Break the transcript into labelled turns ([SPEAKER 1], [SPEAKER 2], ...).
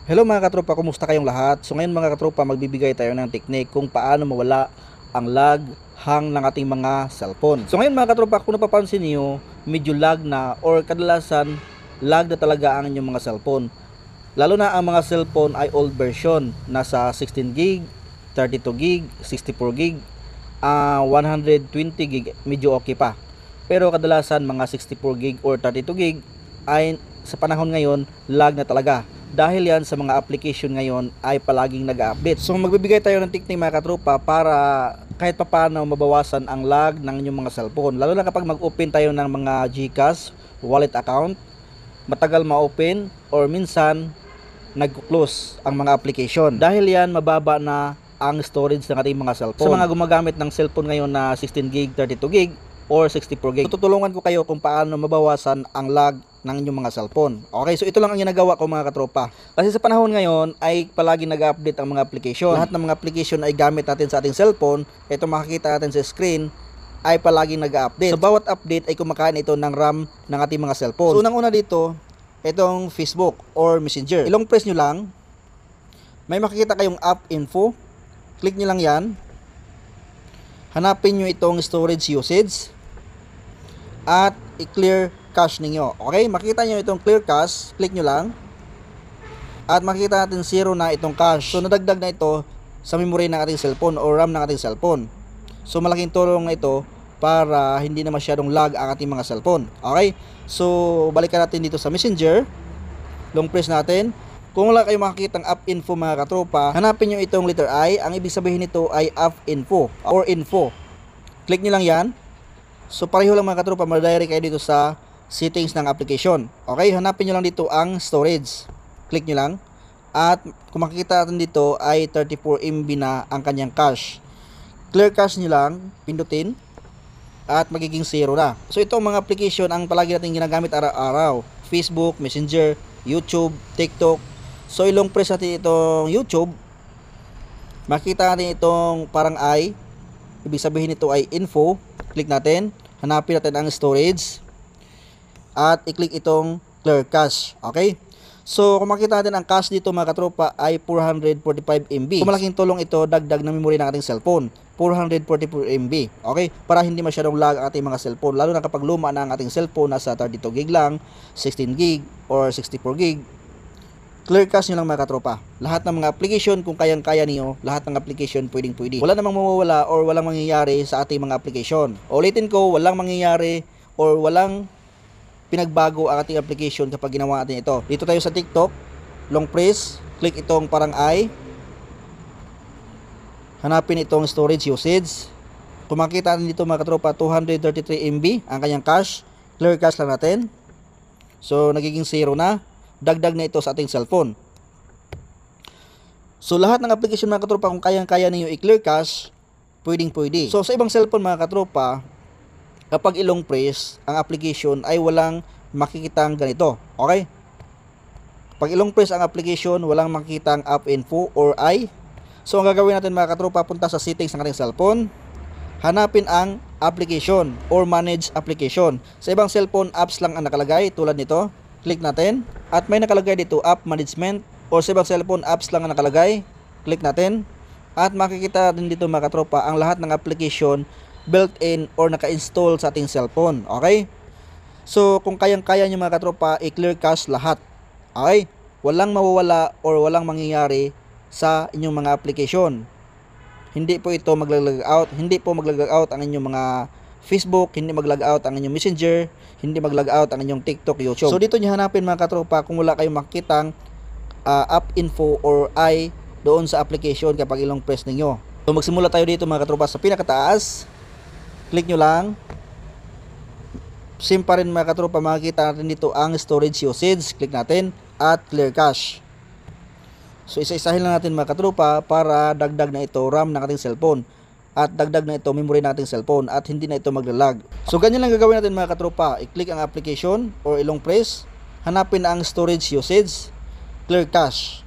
[SPEAKER 1] Hello mga katropa, kumusta kayong lahat? So ngayon mga katropa, magbibigay tayo ng technique kung paano mawala ang lag, hang ng ating mga cellphone. So ngayon mga katropa, kung napapansin niyo, medyo lag na or kadalasan lag na talaga ang inyong mga cellphone. Lalo na ang mga cellphone ay old version, nasa 16 gig, 32 gig, 64 gig, 120 gig, medyo okay pa. Pero kadalasan mga 64 gig or 32 gig ay sa panahon ngayon lag na talaga. Dahil yan sa mga application ngayon ay palaging nag-update. So magbibigay tayo ng technique mga katropa para kahit papaano mabawasan ang lag ng inyong mga cellphone. Lalo na kapag mag-open tayo ng mga GCash wallet account, matagal ma-open or minsan nag-close ang mga application. Dahil yan mababa na ang storage ng ating mga cellphone. Sa mga gumagamit ng cellphone ngayon na 16 gig, 32 gig or 64 gig, tutulungan ko kayo kung paano mabawasan ang lag ng inyong mga cellphone. Okay, so ito lang ang ginagawa ko mga katropa. Kasi sa panahon ngayon ay palagi nag-update ang mga application. Lahat ng mga application ay gamit natin sa ating cellphone. Ito makikita natin sa screen ay palagi nag-update. So bawat update ay kumakain ito ng RAM ng ating mga cellphone. So unang-una dito, itong Facebook or Messenger. Ilong press nyo lang. May makikita kayong app info. Click nyo lang yan. Hanapin nyo itong storage usage at i-clear cache ninyo. Okay, makita nyo itong clear cache, click nyo lang at makita natin 0 na itong cache. So nadagdag na ito sa memory ng ating cellphone o RAM ng ating cellphone. So malaking tulong na ito para hindi na masyadong lag ang ating mga cellphone. Okay, so balikan natin dito sa Messenger. Long press natin. Kung wala kayong makikitang app info mga katropa, hanapin nyo itong letter I. Ang ibig sabihin nito ay app info or info. Click nyo lang yan. So pareho lang mga katropa, ma-direct kayo dito sa settings ng application. Okay, hanapin nyo lang dito ang storage. Click nyo lang. At kung makikita natin dito ay 34 MB na ang kanyang cache. Clear cache nyo lang, pindutin. At magiging 0 na. So ito ang mga application ang palagi natin ginagamit araw-araw. Facebook, Messenger, YouTube, TikTok. So ilong press natin itong YouTube. Makita natin itong parang I. Ibig sabihin nito ay info. Click natin. Hanapin natin ang storage. At i-click itong clear cache. Okay? So kung makita natin ang cache dito mga katropa ay 445 MB. Kung malaking tulong ito, dagdag na memory ng ating cellphone. 444 MB. Okay? Para hindi masyadong lag ang ating mga cellphone. Lalo na kapag luma na ang ating cellphone, nasa 32 gig lang, 16 gig, or 64 gig. Clear cache nyo lang mga katropa. Lahat ng mga application, kung kayang-kaya niyo, lahat ng application pwedeng-pwede. Wala namang mawawala or walang mangyayari sa ating mga application. Ulitin ko, walang mangyayari or walang pinagbago ang ating application kapag ginawa natin ito. Dito tayo sa TikTok, long press, click itong parang I. Hanapin itong storage usage. Kung makita natin dito mga katropa, 233 MB ang kanyang cache. Clear cache lang natin. So nagiging 0 na. Dagdag na ito sa ating cellphone. So lahat ng application mga katropa, kung kayang-kaya niyo i-clear cache, pwedeng-pwede. So sa ibang cellphone mga katropa, kapag ilong press, ang application ay walang makikitang ganito. Okay? Pag ilong press ang application, walang makikitang app info or I. So ang gagawin natin mga katropa, punta sa settings ng ating cellphone. Hanapin ang application or manage application. Sa ibang cellphone, apps lang ang nakalagay tulad nito. Click natin. At may nakalagay dito app management or sa ibang cellphone, apps lang ang nakalagay. Click natin. At makikita din dito mga katropa ang lahat ng application built-in or naka-install sa ating cellphone. Okay? So kung kayang-kaya nyo mga katropa, i-clear cache lahat. Okay? Walang mawawala or walang mangyayari sa inyong mga application. Hindi po ito mag-log out. Hindi po mag-log out ang inyong mga Facebook, hindi mag-log out ang inyong Messenger, hindi mag-log out ang inyong TikTok, YouTube. So dito nyo hanapin mga katropa kung wala kayong makitang app info or I doon sa application kapag ilong press ninyo. So magsimula tayo dito mga katropa sa pinakataas. Click nyo lang. Same pa rin mga katropa, makikita natin dito ang storage usage. Click natin at clear cache. So isa-isahin lang natin mga katropa para dagdag na ito RAM ng ating cellphone at dagdag na ito memory ng ating cellphone at hindi na ito maglalag. So ganyan lang gagawin natin mga katropa. I-click ang application or ilong press. Hanapin ang storage usage. Clear cache.